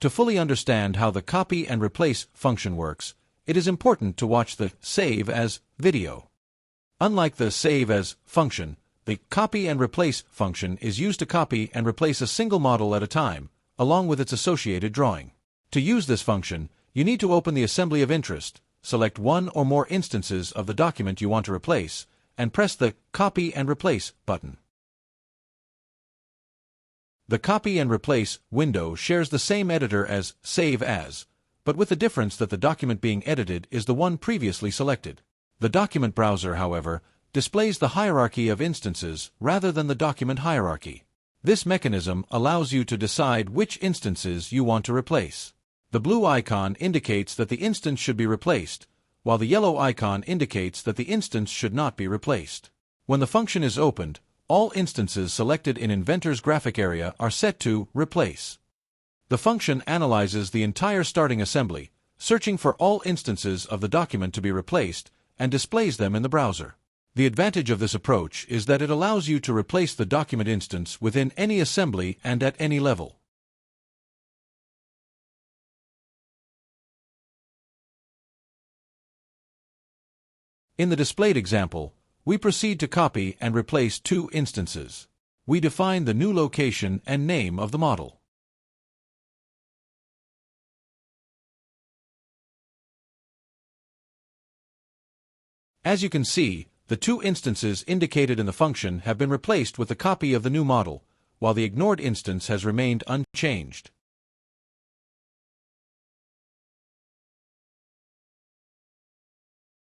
To fully understand how the copy and replace function works, it is important to watch the Save As video. Unlike the Save As function, the Copy and Replace function is used to copy and replace a single model at a time, along with its associated drawing. To use this function, you need to open the assembly of interest, select one or more instances of the document you want to replace, and press the Copy and Replace button. The Copy and Replace window shares the same editor as Save As, but with the difference that the document being edited is the one previously selected. The document browser, however, displays the hierarchy of instances rather than the document hierarchy. This mechanism allows you to decide which instances you want to replace. The blue icon indicates that the instance should be replaced, while the yellow icon indicates that the instance should not be replaced. When the function is opened, all instances selected in Inventor's graphic area are set to Replace. The function analyzes the entire starting assembly, searching for all instances of the document to be replaced, and displays them in the browser. The advantage of this approach is that it allows you to replace the document instance within any assembly and at any level. In the displayed example, we proceed to copy and replace two instances. We define the new location and name of the model. As you can see, the two instances indicated in the function have been replaced with a copy of the new model, while the ignored instance has remained unchanged.